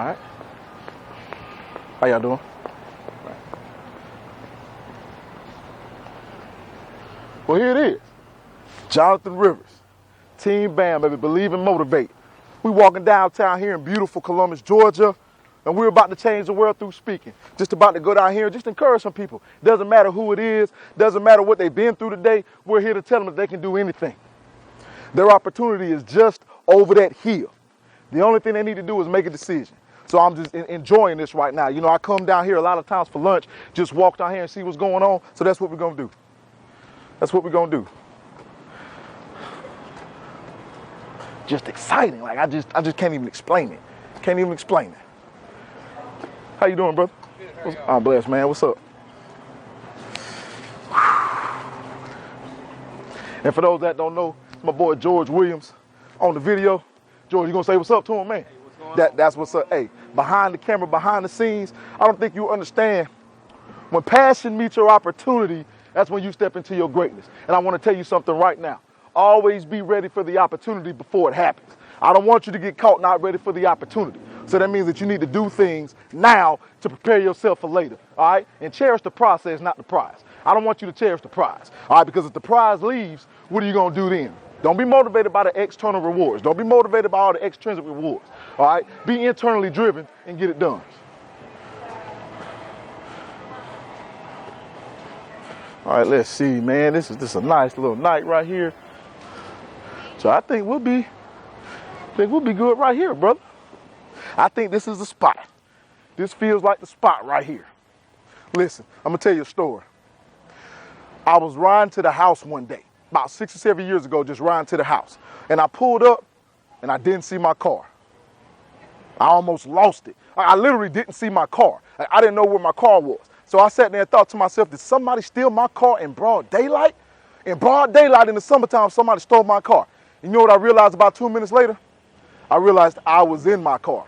All right. How y'all doing? Well, here it is. Jonathan Rivers. Team BAM, baby. Believe and motivate. We walking downtown here in beautiful Columbus, Georgia, and we're about to change the world through speaking. Just about to go down here and just encourage some people. Doesn't matter who it is. Doesn't matter what they've been through today. We're here to tell them that they can do anything. Their opportunity is just over that hill. The only thing they need to do is make a decision. So I'm just enjoying this right now. You know, I come down here a lot of times for lunch, just walk down here and see what's going on. So that's what we're going to do. That's what we're going to do. Just exciting. Like, I just can't even explain it. Can't even explain it. How you doing, brother? Good, I'm blessed, man. What's up? And for those that don't know, my boy George Williams on the video. George, you gonna say what's up to him, man? Hey, what's going on? That's what's up. Hey, behind the camera, behind the scenes, I don't think you understand. When passion meets your opportunity, that's when you step into your greatness. And I want to tell you something right now. Always be ready for the opportunity before it happens. I don't want you to get caught not ready for the opportunity. So that means that you need to do things now to prepare yourself for later, all right? And cherish the process, not the prize. I don't want you to cherish the prize, all right? Because if the prize leaves, what are you going to do then? Don't be motivated by the external rewards. Don't be motivated by all the extrinsic rewards, all right? Be internally driven and get it done. All right, let's see, man. This is a nice little night right here. So I think we'll be good right here, brother. I think this is the spot. This feels like the spot right here. Listen, I'm gonna tell you a story. I was riding to the house one day, about 6 or 7 years ago, just riding to the house. And I pulled up and I didn't see my car. I almost lost it. I literally didn't see my car. I didn't know where my car was. So I sat there and thought to myself, did somebody steal my car in broad daylight? In broad daylight in the summertime, somebody stole my car. You know what I realized about 2 minutes later? I realized I was in my car.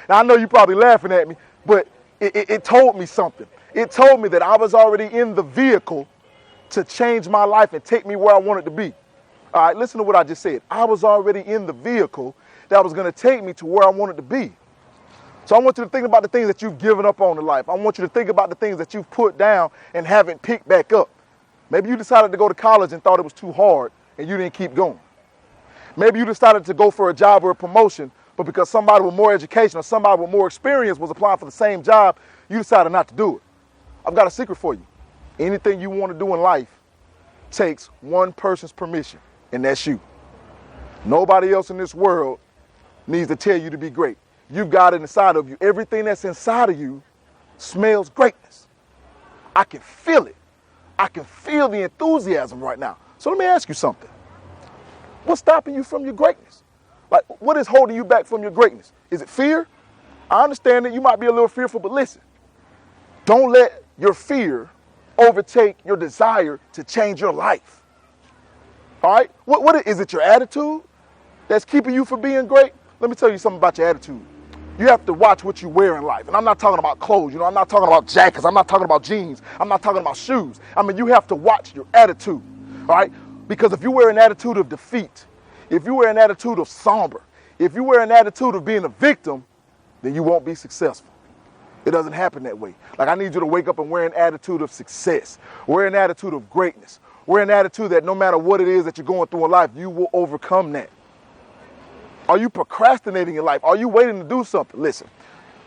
Now, I know you're probably laughing at me, but it told me something. It told me that I was already in the vehicle to change my life and take me where I wanted to be. All right, listen to what I just said. I was already in the vehicle that was going to take me to where I wanted to be. So I want you to think about the things that you've given up on in life. I want you to think about the things that you've put down and haven't picked back up. Maybe you decided to go to college and thought it was too hard and you didn't keep going. Maybe you decided to go for a job or a promotion, but because somebody with more education or somebody with more experience was applying for the same job, you decided not to do it. I've got a secret for you. Anything you want to do in life takes one person's permission, and that's you. Nobody else in this world needs to tell you to be great. You've got it inside of you. Everything that's inside of you smells greatness. I can feel it. I can feel the enthusiasm right now. So let me ask you something. What's stopping you from your greatness? Like, what is holding you back from your greatness? Is it fear? I understand that you might be a little fearful, but listen, don't let your fear overtake your desire to change your life. All right? What is it, your attitude that's keeping you from being great? Let me tell you something about your attitude. You have to watch what you wear in life. And I'm not talking about clothes. You know, I'm not talking about jackets. I'm not talking about jeans. I'm not talking about shoes. I mean, you have to watch your attitude. All right? Because if you wear an attitude of defeat, if you wear an attitude of somber, if you wear an attitude of being a victim, then you won't be successful. It doesn't happen that way. Like, I need you to wake up and wear an attitude of success, wear an attitude of greatness, wear an attitude that no matter what it is that you're going through in life, you will overcome that. Are you procrastinating in life? Are you waiting to do something? Listen,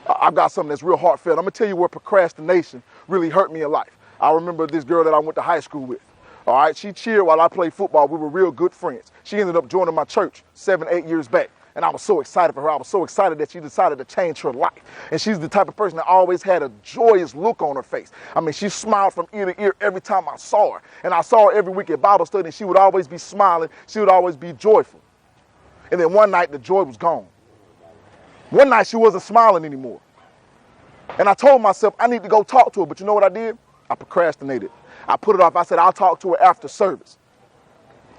I've got something that's real heartfelt. I'm going to tell you where procrastination really hurt me in life. I remember this girl that I went to high school with. All right, she cheered while I played football. We were real good friends. She ended up joining my church 7, 8 years back. And I was so excited for her. I was so excited that she decided to change her life. And she's the type of person that always had a joyous look on her face. I mean, she smiled from ear to ear every time I saw her. And I saw her every week at Bible study, and she would always be smiling. She would always be joyful. And then one night, the joy was gone. One night, she wasn't smiling anymore. And I told myself, I need to go talk to her. But you know what I did? I procrastinated. I put it off. I said, I'll talk to her after service.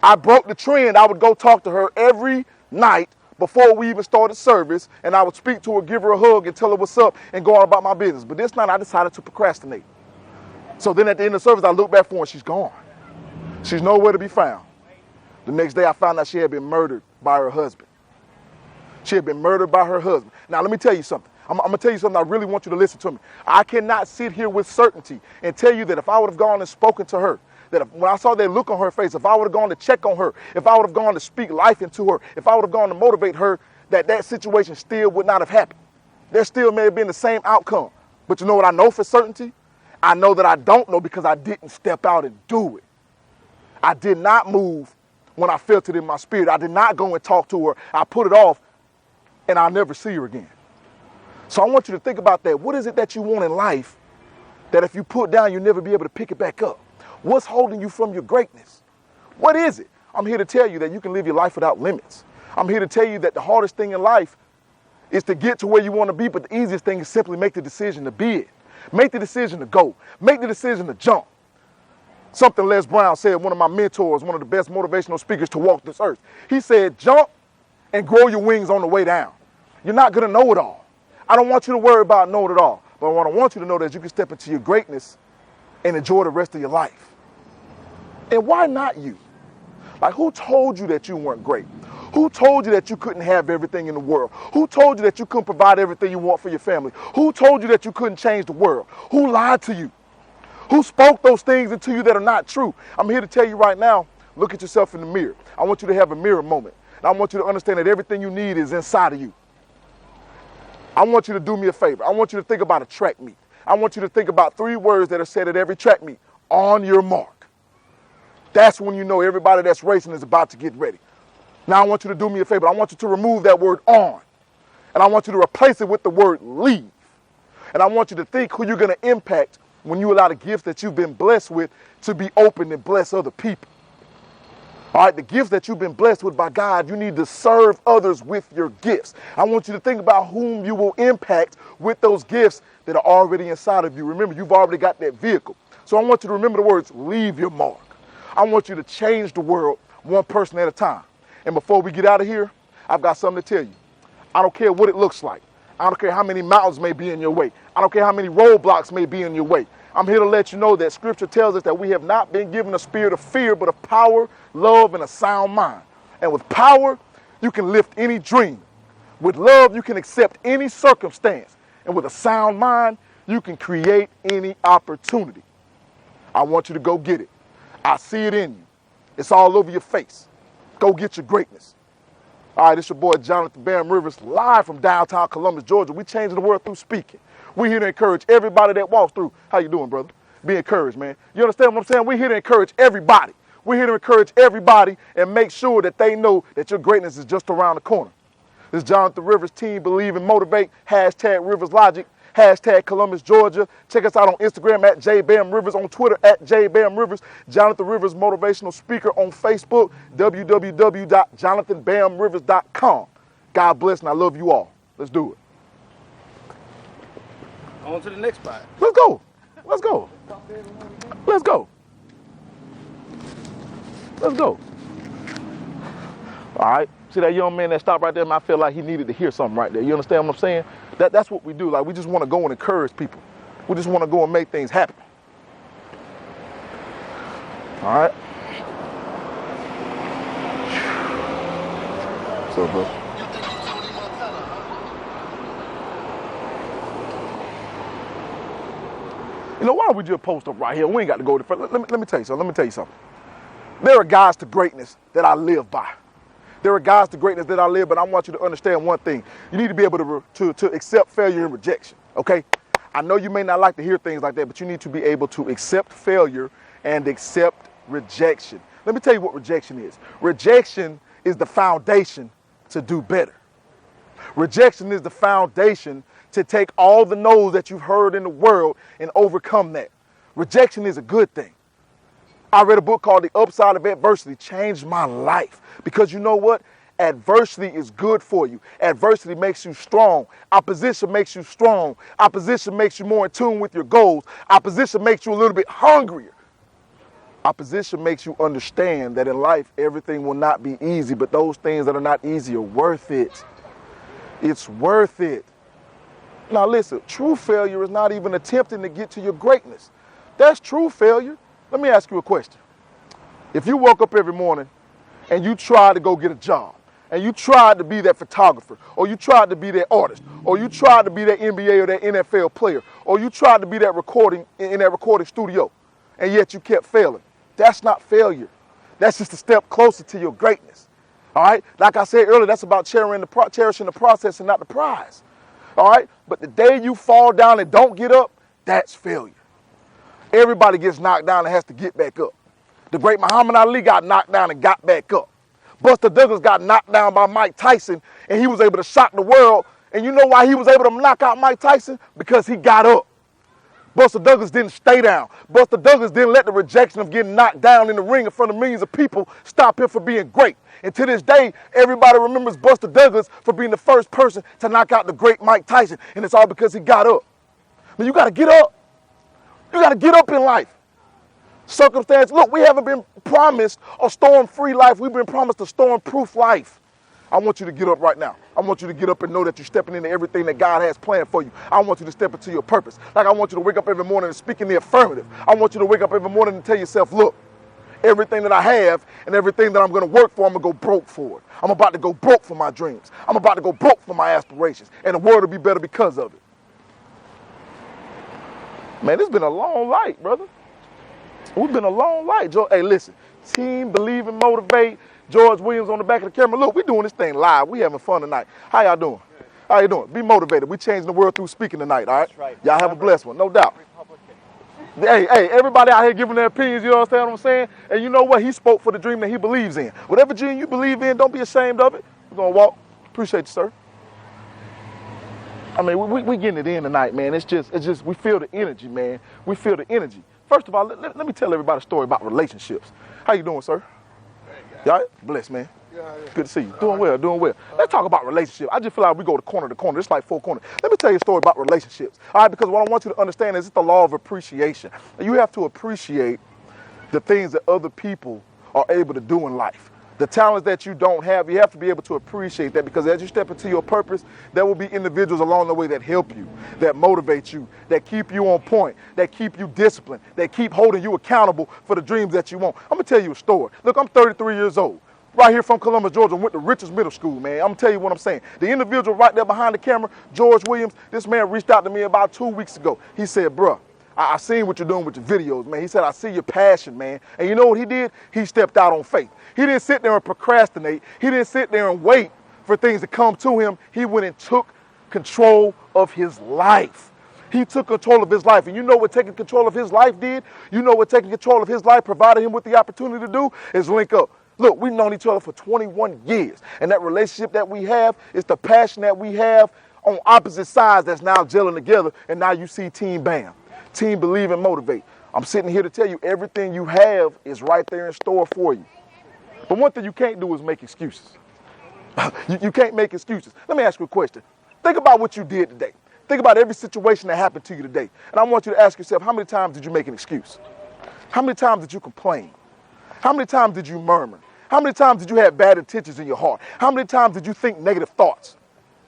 I broke the trend. I would go talk to her every night before we even started service, and I would speak to her, give her a hug, and tell her what's up, and go on about my business. But this night, I decided to procrastinate. So then at the end of service, I looked back for her, and she's gone. She's nowhere to be found. The next day, I found out she had been murdered by her husband. She had been murdered by her husband. Now, let me tell you something. I'm going to tell you something. I really want you to listen to me. I cannot sit here with certainty and tell you that if I would have gone and spoken to her, that when I saw that look on her face, if I would have gone to check on her, if I would have gone to speak life into her, if I would have gone to motivate her, that situation still would not have happened. There still may have been the same outcome. But you know what I know for certainty? I know that I don't know because I didn't step out and do it. I did not move when I felt it in my spirit. I did not go and talk to her. I put it off, and I'll never see her again. So I want you to think about that. What is it that you want in life that if you put down, you'll never be able to pick it back up? What's holding you from your greatness? What is it? I'm here to tell you that you can live your life without limits. I'm here to tell you that the hardest thing in life is to get to where you want to be, but the easiest thing is simply make the decision to be it. Make the decision to go. Make the decision to jump. Something Les Brown said, one of my mentors, one of the best motivational speakers to walk this earth. He said, jump and grow your wings on the way down. You're not going to know it all. I don't want you to worry about knowing it all, but what I want you to know that you can step into your greatness and enjoy the rest of your life. And why not you? Like, who told you that you weren't great? Who told you that you couldn't have everything in the world? Who told you that you couldn't provide everything you want for your family? Who told you that you couldn't change the world? Who lied to you? Who spoke those things into you that are not true? I'm here to tell you right now, look at yourself in the mirror. I want you to have a mirror moment. And I want you to understand that everything you need is inside of you. I want you to do me a favor. I want you to think about a track meet. I want you to think about 3 words that are said at every track meet. On your mark. That's when you know everybody that's racing is about to get ready. Now I want you to do me a favor. I want you to remove that word on. And I want you to replace it with the word leave. And I want you to think who you're going to impact when you allow the gifts that you've been blessed with to be open and bless other people. All right, the gifts that you've been blessed with by God, you need to serve others with your gifts. I want you to think about whom you will impact with those gifts that are already inside of you. Remember, you've already got that vehicle. So I want you to remember the words, leave your mark. I want you to change the world one person at a time. And before we get out of here, I've got something to tell you. I don't care what it looks like. I don't care how many mountains may be in your way. I don't care how many roadblocks may be in your way. I'm here to let you know that Scripture tells us that we have not been given a spirit of fear, but of power, love, and a sound mind. And with power, you can lift any dream. With love, you can accept any circumstance. And with a sound mind, you can create any opportunity. I want you to go get it. I see it in you. It's all over your face. Go get your greatness. All right, it's your boy Jonathan Bam Rivers, live from downtown Columbus, Georgia. We changing the world through speaking. We're here to encourage everybody that walks through. How you doing, brother? Be encouraged, man. You understand what I'm saying? We're here to encourage everybody. We're here to encourage everybody and make sure that they know that your greatness is just around the corner. This is Jonathan Rivers Team Believe and Motivate, hashtag Rivers Logic, hashtag Columbus, Georgia. Check us out on Instagram at JBamRivers, on Twitter at JBamRivers, Jonathan Rivers Motivational Speaker on Facebook, www.jonathanbamrivers.com. God bless and I love you all. Let's do it. On to the next spot. Let's go. Let's go. Let's go. Let's go. All right. See that young man that stopped right there, and I feel like he needed to hear something right there. You understand what I'm saying? That's what we do. Like, we just want to go and encourage people. We just want to go and make things happen. All right. What's up, bro? You know, why don't we just post up right here? We ain't got to go to the front. Let me tell you something. There are guys to greatness that I live by. There are guys to greatness that I live, but I want you to understand one thing. You need to be able to accept failure and rejection, okay? I know you may not like to hear things like that, but you need to be able to accept failure and accept rejection. Let me tell you what rejection is. Rejection is the foundation to do better. Rejection is the foundation to take all the no's that you've heard in the world and overcome that. Rejection is a good thing. I read a book called The Upside of Adversity. Changed my life. Because you know what? Adversity is good for you. Adversity makes you strong. Opposition makes you strong. Opposition makes you more in tune with your goals. Opposition makes you a little bit hungrier. Opposition makes you understand that in life, everything will not be easy, but those things that are not easy are worth it. It's worth it. Now listen, true failure is not even attempting to get to your greatness. That's true failure. Let me ask you a question. If you woke up every morning and you try to go get a job and you tried to be that photographer, or you tried to be that artist, or you tried to be that NBA or that NFL player, or you tried to be that recording in that recording studio, and yet you kept failing. That's not failure. That's just a step closer to your greatness. All right? Like I said earlier, that's about cherishing the process and not the prize. All right? But the day you fall down and don't get up, that's failure. Everybody gets knocked down and has to get back up. The great Muhammad Ali got knocked down and got back up. Buster Douglas got knocked down by Mike Tyson, and he was able to shock the world. And you know why he was able to knock out Mike Tyson? Because he got up. Buster Douglas didn't stay down. Buster Douglas didn't let the rejection of getting knocked down in the ring in front of millions of people stop him from being great. And to this day, everybody remembers Buster Douglas for being the first person to knock out the great Mike Tyson. And it's all because he got up. I mean, you got to get up. You got to get up in life. Circumstance, look, we haven't been promised a storm-free life. We've been promised a storm-proof life. I want you to get up right now. I want you to get up and know that you're stepping into everything that God has planned for you. I want you to step into your purpose. Like I want you to wake up every morning and speak in the affirmative. I want you to wake up every morning and tell yourself, look, everything that I have and everything that I'm going to work for, I'm going to go broke for it. I'm about to go broke for my dreams. I'm about to go broke for my aspirations. And the world will be better because of it. Man, it's been a long light, brother. We've been a long light. Hey, listen, team, believe and motivate. George Williams on the back of the camera. Look, we're doing this thing live. We having fun tonight. How y'all doing? How you doing? Be motivated. We changing the world through speaking tonight, all right? That's right. Y'all have a blessed one, no doubt. Hey, everybody out here giving their opinions, you understand what I'm saying? And you know what? He spoke for the dream that he believes in. Whatever dream you believe in, don't be ashamed of it. We're going to walk. Appreciate you, sir. I mean, we getting it in tonight, man. It's just, we feel the energy, man. We feel the energy. First of all, let me tell everybody a story about relationships. How you doing, sir? Y'all blessed, man. Good to see you. Doing well, doing well. Let's talk about relationships. I just feel like we go to corner to corner. It's like four corners. Let me tell you a story about relationships. All right, because what I want you to understand is it's the law of appreciation. You have to appreciate the things that other people are able to do in life. The talents that you don't have, you have to be able to appreciate that, because as you step into your purpose, there will be individuals along the way that help you, that motivate you, that keep you on point, that keep you disciplined, that keep holding you accountable for the dreams that you want. I'm going to tell you a story. Look, I'm 33 years old. Right here from Columbus, Georgia, went to Richards Middle School, man. I'm going to tell you what I'm saying. The individual right there behind the camera, George Williams, this man reached out to me about 2 weeks ago. He said, bruh, I seen what you're doing with your videos, man. He said, I see your passion, man. And you know what he did? He stepped out on faith. He didn't sit there and procrastinate. He didn't sit there and wait for things to come to him. He went and took control of his life. He took control of his life. And you know what taking control of his life did? You know what taking control of his life provided him with the opportunity to do? Is link up. Look, we've known each other for 21 years. And that relationship that we have is the passion that we have on opposite sides that's now gelling together. And now you see Team BAM. Team Believe and Motivate. I'm sitting here to tell you everything you have is right there in store for you. But one thing you can't do is make excuses. You can't make excuses. Let me ask you a question. Think about what you did today. Think about every situation that happened to you today. And I want you to ask yourself, how many times did you make an excuse? How many times did you complain? How many times did you murmur? How many times did you have bad intentions in your heart? How many times did you think negative thoughts?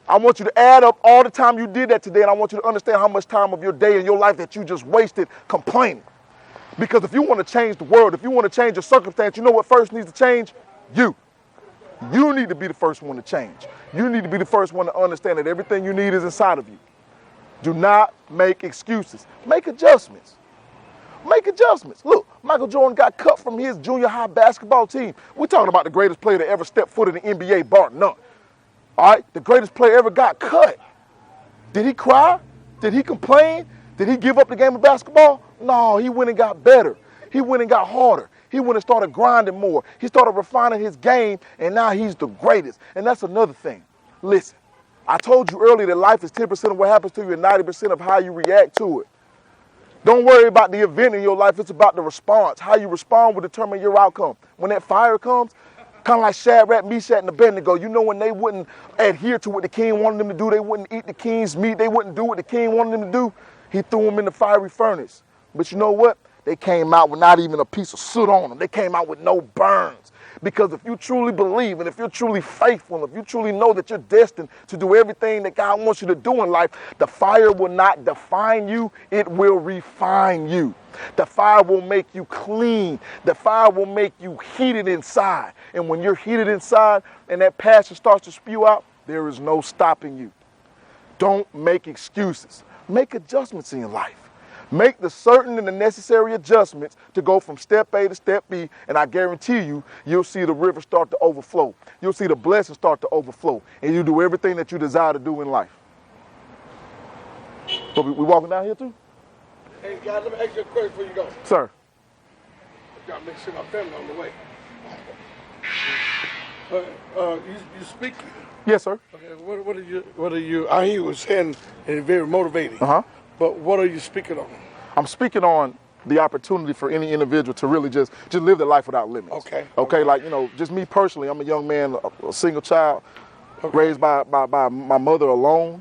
I want you to add up all the time you did that today, and I want you to understand how much time of your day and your life that you just wasted complaining. Because if you want to change the world, if you want to change your circumstance, you know what first needs to change? You. You need to be the first one to change. You need to be the first one to understand that everything you need is inside of you. Do not make excuses. Make adjustments. Make adjustments. Look, Michael Jordan got cut from his junior high basketball team. We're talking about the greatest player to ever step foot in the NBA, bar none. All right, the greatest player ever got cut. Did he cry? Did he complain? Did he give up the game of basketball? No, he went and got better. He went and got harder. He went and started grinding more. He started refining his game, and now he's the greatest. And that's another thing. Listen, I told you earlier that life is 10% of what happens to you and 90% of how you react to it. Don't worry about the event in your life. It's about the response. How you respond will determine your outcome. When that fire comes, kind of like Shadrach, Meshach, and Abednego, you know, when they wouldn't adhere to what the king wanted them to do, they wouldn't eat the king's meat, they wouldn't do what the king wanted them to do, he threw them in the fiery furnace. But you know what? They came out with not even a piece of soot on them. They came out with no burns Because if you truly believe and if you're truly faithful, if you truly know that you're destined to do everything that God wants you to do in life, the fire will not define you, it will refine you. The fire will make you clean. The fire will make you heated inside. And when you're heated inside and that passion starts to spew out, there is no stopping you. Don't make excuses. Make adjustments in your life. Make the certain and the necessary adjustments to go from step A to step B, and I guarantee you, you'll see the river start to overflow. You'll see the blessings start to overflow, and you do everything that you desire to do in life. So we walking down here too? Hey, guys, let me ask you a question before you go. Sir. I gotta make sure my family on the way. You speak. Yes, sir. Okay, what are you, I hear you were saying it's very motivating. But what are you speaking on? I'm speaking on the opportunity for any individual to really just live their life without limits. Okay, like, just me personally, I'm a young man, a single child, raised by my mother alone.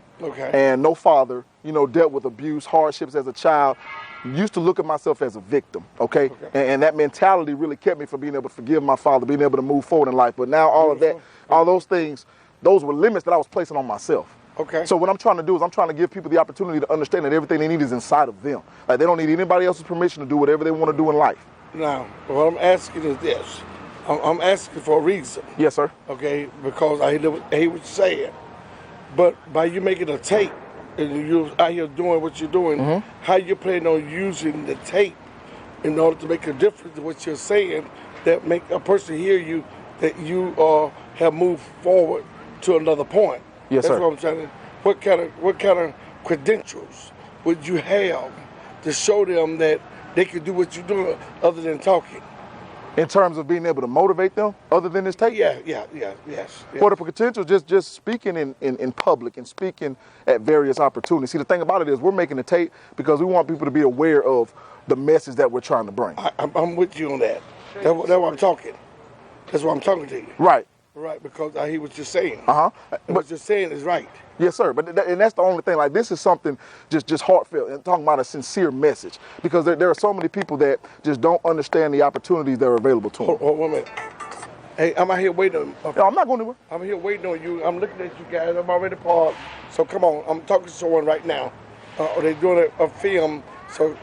And no father, dealt with abuse, hardships as a child. Used to look at myself as a victim, okay? And that mentality really kept me from being able to forgive my father, being able to move forward in life. But now all of that, all those things, those were limits that I was placing on myself. So what I'm trying to do is I'm trying to give people the opportunity to understand that everything they need is inside of them. Like, they don't need anybody else's permission to do whatever they want to do in life. Now, what I'm asking is this. I'm asking for a reason. Yes, sir. Okay, because I hate what you're saying. But by you making a tape and you out here doing what you're doing, how you plan on using the tape in order to make a difference in what you're saying that make a person hear you, that you have moved forward to another point? Yes, That's sir. what I'm trying to. What kind of credentials would you have to show them that they can do what you're doing other than talking? In terms of being able to motivate them, other than this tape? Yes. For the potential, just speaking in public and speaking at various opportunities. See, the thing about it is we're making the tape because we want people to be aware of the message that we're trying to bring. I'm with you on that. That's what I'm talking. That's why I'm talking to you. Right. Right, because I hear what you're saying. But what you're saying is right. Yes, sir. But and that's the only thing. Like, this is something just heartfelt and talking about a sincere message, because there are so many people that just don't understand the opportunities that are available to them. Hold 1 minute. Hey, I'm out here waiting. No, I'm not going anywhere. I'm here waiting on you. I'm looking at you guys. I'm already parked. So come on. I'm talking to someone right now. They're doing a film. So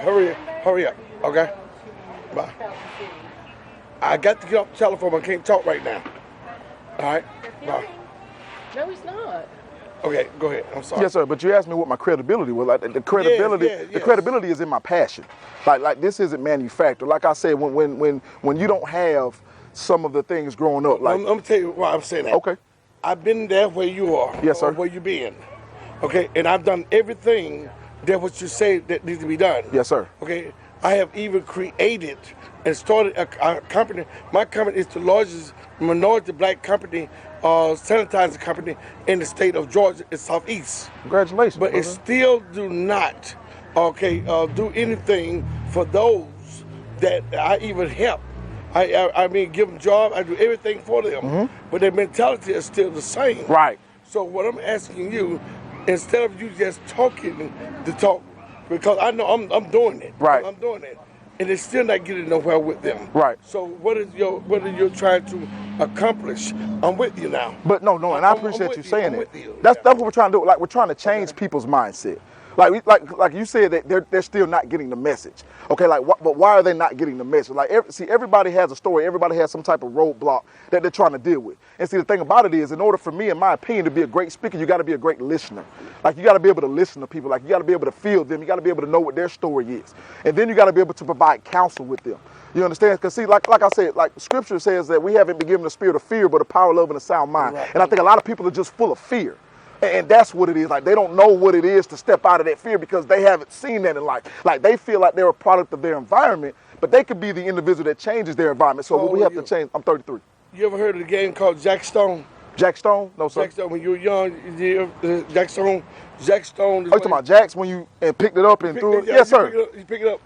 hurry up. Okay. Bye. I got to get off the telephone. I can't talk right now. All right. Bye. No, he's not. Okay, go ahead. I'm sorry. Yes, sir. But you asked me what my credibility was. Like, the credibility, the credibility is in my passion. Like this isn't manufactured. Like I said, when you don't have some of the things growing up, like, I'm gonna tell you why I'm saying that. Okay. I've been there where you are. Yes, sir. Or where you been. Okay, and I've done everything that what you say that needs to be done. Yes, sir. Okay, I have even created and started a company. My company is the largest minority black company, sanitizer company in the state of Georgia and Southeast. Congratulations. But brother. it still do not, do anything for those that I even help. I mean, give them jobs. I do everything for them. But their mentality is still the same. Right. So what I'm asking you, instead of you just talking the talk, because I know I'm doing it. Right. I'm doing it. And it's still not getting nowhere with them. Right. So what are you trying to accomplish? I'm with you now. But no, and I appreciate you saying I'm it. with you. That's what we're trying to do. Like, we're trying to change people's mindset. Like you said that they're still not getting the message. Okay, but why are they not getting the message? Like, everybody has a story. Everybody has some type of roadblock that they're trying to deal with. And see, the thing about it is, in order for me, in my opinion, to be a great speaker, you got to be a great listener. Like, you got to be able to listen to people. Like, you got to be able to feel them. You got to be able to know what their story is. And then you got to be able to provide counsel with them. You understand? Because see, like I said, like Scripture says that we haven't been given a spirit of fear, but a power, love, and a sound mind. Right. And I think a lot of people are just full of fear. And that's what it is. Like, they don't know what it is to step out of that fear because they haven't seen that in life. Like, they feel like they're a product of their environment, but they could be the individual that changes their environment. So what we have to change. I'm 33. You ever heard of the game called Jack Stone? Jack Stone? No, sir. Jack Stone, when you were young, Jack Stone. Jack Stone. Are you talking about Jacks when you picked it up and threw it? Yes, sir. You pick it up.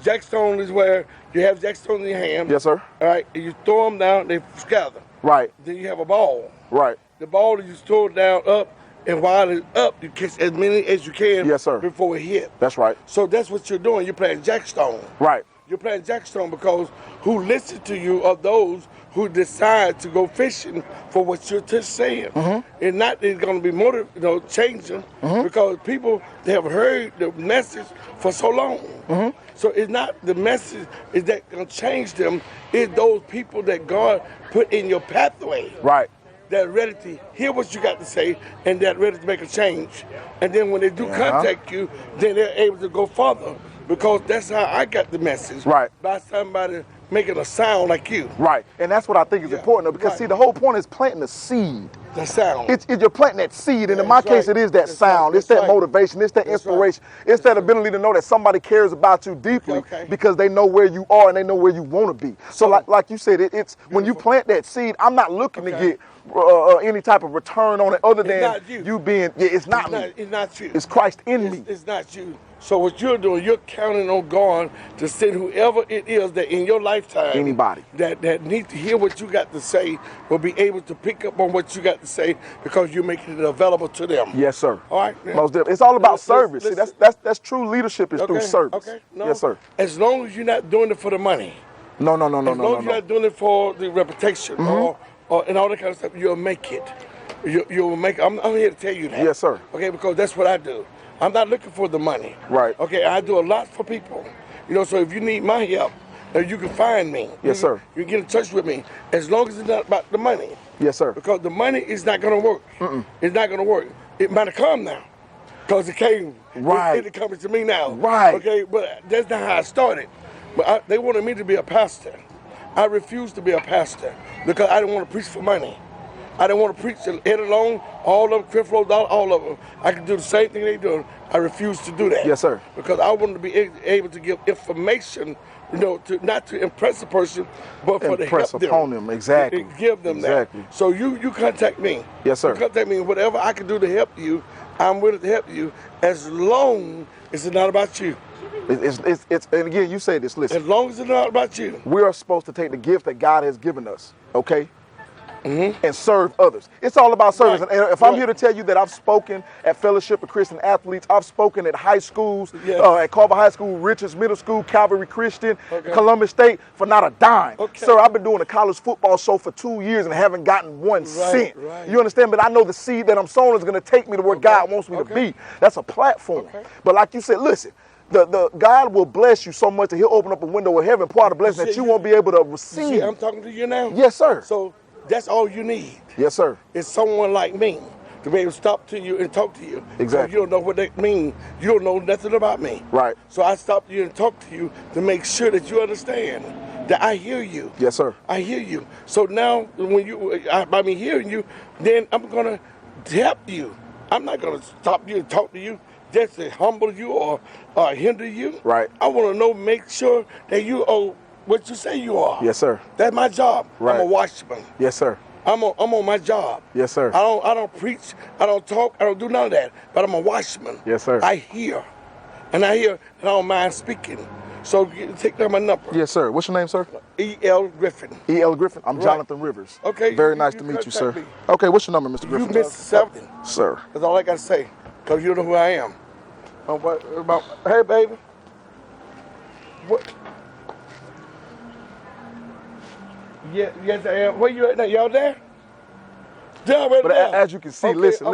Jack Stone is where you have Jack Stone in your hand. Yes, sir. All right, and you throw them down, they scatter. Right. Then you have a ball. Right. The ball that you throw down up, and while it's up, you catch as many as you can. Yes, sir. Before it hit. That's right. So that's what you're doing. You're playing Jack Stone. Right. You're playing Jack Stone because who listen to you are those who decide to go fishing for what you're just saying. And not it's going to be changing because people, they have heard the message for so long. So it's not the message is that going to change them. It's those people that God put in your pathway. Right. That ready to hear what you got to say and that ready to make a change. And then when they do contact you, then they're able to go further because that's how I got the message. Right. By somebody making a sound like you. Right. And that's what I think is important because see, the whole point is planting a seed. The sound. You're planting that seed, and in my case, it is that sound. It's that motivation. It's that inspiration. It's that ability to know that somebody cares about you deeply because they know where you are and they know where you want to be. So, like you said, it's when you plant that seed, I'm not looking to get any type of return on it other than you being. Yeah, it's not me. It's not you. It's Christ in me. It's not you. So what you're doing, you're counting on God to send whoever it is that in your lifetime, anybody that needs to hear what you got to say will be able to pick up on what you got to say because you're making it available to them. Yes, sir. All right. Yeah. Most definitely. It's all about service. See, that's true leadership is through service. Okay. No. Yes, sir. As long as you're not doing it for the money. No. As long as you're not doing it for the reputation or and all that kind of stuff, you'll make it. You'll make it. I'm here to tell you that. Yes, sir. Okay, because that's what I do. I'm not looking for the money. Right. Okay, I do a lot for people. So if you need my help, you can find me. Yes, sir. You can get in touch with me as long as it's not about the money. Yes, sir. Because the money is not going to work. It's not going to work. It might have come now. Because it came. Right. It's coming to me now. Right. Okay, but that's not how I started. But they wanted me to be a pastor. I refused to be a pastor because I didn't want to preach for money. I didn't want to preach head alone, all of them, creflo, all of them. I could do the same thing they do. I refused to do that. Yes, sir. Because I wanted to be able to give information, not to impress a person, but for to help them. Impress upon them, exactly. And give them that. So you contact me. Yes, sir. You contact me, whatever I can do to help you, I'm willing to help you as long as it's not about you. It's and again, you say this, listen. As long as it's not about you. We are supposed to take the gift that God has given us, okay? And serve others. It's all about service. Right. And if I'm here to tell you that I've spoken at Fellowship of Christian Athletes, I've spoken at high schools, at Carver High School, Richards Middle School, Calvary Christian, Columbus State, for not a dime. Sir, I've been doing a college football show for 2 years and haven't gotten one cent. Right. You understand? But I know the seed that I'm sowing is going to take me to where God wants me to be. That's a platform. But like you said, listen, the God will bless you so much that he'll open up a window of heaven, pour out a blessing that you won't be able to receive. See, I'm talking to you now? Yes, sir. So that's all you need. Yes, sir. It's someone like me to be able to stop to you and talk to you. Exactly. So you don't know what that means. You don't know nothing about me. Right. So I stop you and talk to you to make sure that you understand that I hear you. Yes, sir. I hear you. So now when by me hearing you, then I'm going to help you. I'm not going to stop you and talk to you just to humble you or hinder you. Right. I want to make sure that you are what you say you are. Yes, sir. That's my job. Right. I'm a watchman. Yes, sir. I'm on my job. Yes, sir. I don't preach. I don't talk. I don't do none of that. But I'm a watchman. Yes, sir. I hear, and I don't mind speaking. So take down my number. Yes, sir. What's your name, sir? E.L. Griffin. E.L. Griffin. I'm Jonathan Rivers. Okay. Very nice to meet you, sir. Me. Okay, what's your number, Mr. Griffin? You missed something. Sir. That's all I got to say. Because you know who I am. Hey, baby. What? Yes, I am. Where you at now? Y'all there? But as you can see, listen,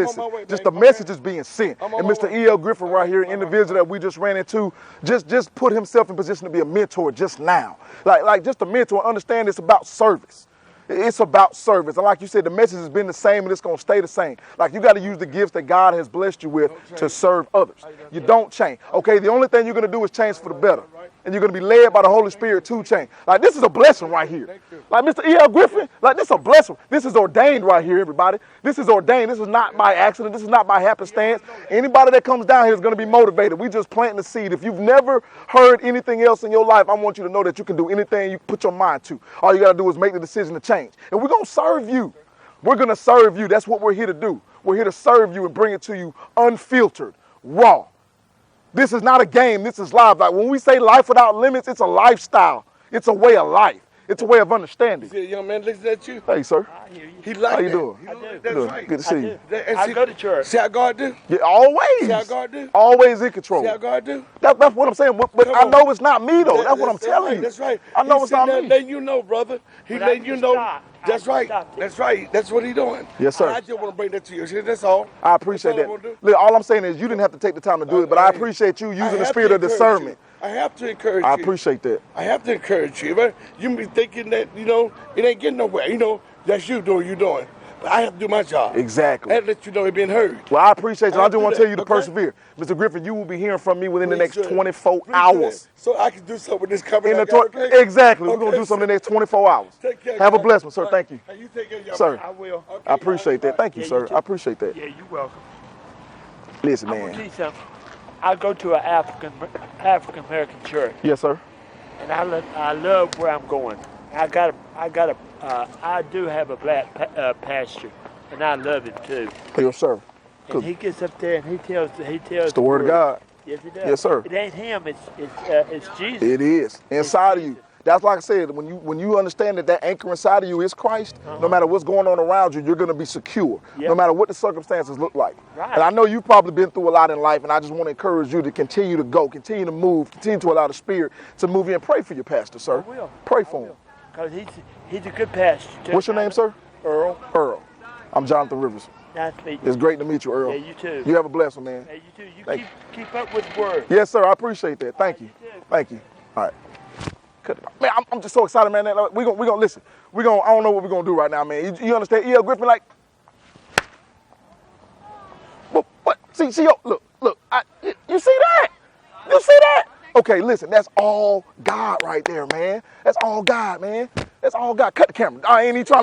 just the message is being sent. And Mr. E.L. Griffin right here, an individual that we just ran into, just put himself in position to be a mentor just now. Like just a mentor, understand it's about service. It's about service. And like you said, the message has been the same and it's going to stay the same. Like you got to use the gifts that God has blessed you with to serve others. You don't change. Okay, the only thing you're going to do is change for the better. And you're going to be led by the Holy Spirit to change. Like this is a blessing right here. Like Mr. E.L. Griffin, like this is a blessing. This is ordained right here, everybody. This is ordained. This is not by accident. This is not by happenstance. Anybody that comes down here is going to be motivated. We just planting the seed. If you've never heard anything else in your life, I want you to know that you can do anything you put your mind to. All you got to do is make the decision to change. And we're going to serve you. We're going to serve you. That's what we're here to do. We're here to serve you and bring it to you unfiltered, raw. This is not a game. This is life. Like when we say life without limits, it's a lifestyle. It's a way of life. It's a way of understanding. See a young man listen at you? Hey, sir. I hear you. He like How you that. doing? He know I do. That's Good. right. Good to I see do. you. And I see- go to church. See how God do? Yeah, always. See how God do? Always in control. See how God do? That's what I'm saying. But Come I on. know it's not me, though. That's what I'm telling right, you. That's right. I know He's it's not sitting there me. letting you know, brother. He But I letting you just know. stopped. That's I right. stopped it. That's right. That's what he doing. Yes, sir. I just want to bring that to you. See, that's all. I appreciate That's all I that. wanna do. Look, all I'm saying is you didn't have to take the time to do it, but I Hey, appreciate you I using the have spirit to of encourage discernment. you. I have to encourage I you. appreciate that. I have to encourage you. But you be thinking that, it ain't getting nowhere. That's you doing what you doing. But I have to do my job. Exactly. I have to let you know it being heard. Well, I appreciate you. I have just to want do to tell you that, to okay? persevere. Mr. Griffin, you will be hearing from me within the Please next do that. 24 Please do hours. that. So I can do something with this coming In the I got, okay? Exactly. We're going to Okay, do something in the sir. next 24 hours. Take care, Have a guys. blessed one, sir. All Thank you. right. Hey, you take care of your Sir. I will. Okay, I appreciate that. Thank you, Yeah, sir. you too. I appreciate that. Yeah, you're welcome. Listen, I'm gonna tell man. you something. I go to an African American church, Yes, sir. and I love where I'm going. I do have a black pastor, and I love him too. Yes, sir. And he gets up there and he tells It's the word of God. Yes, it does. Yes, sir. It ain't him. It's Jesus. It is inside of you. That's like I said, when you understand that anchor inside of you is Christ, no matter what's going on around you, you're going to be secure, Yep. no matter what the circumstances look like. Right. And I know you've probably been through a lot in life, and I just want to encourage you to continue to go, continue to move, continue to allow the Spirit to move you and pray for your pastor, sir. I will. Pray for him. Because he's a good pastor. too. What's your name, sir? Earl. Earl. I'm Jonathan Rivers. Nice to meet you. It's great to meet you, Earl. Yeah, you too. You have a blessed one, man. Hey, you too. You Thank keep up with the word. Yes, sir. I appreciate that. Thank you. You too. Thank you. All right. Cut it out. Man, I'm just so excited, man. We're gonna listen. I don't know what we're gonna do right now, man. You understand? E.L. Griffin, like, what? See, yo, look. You see that? You see that? Okay, listen. That's all God right there, man. That's all God, man. That's all God. Cut the camera. I ain't even trying to.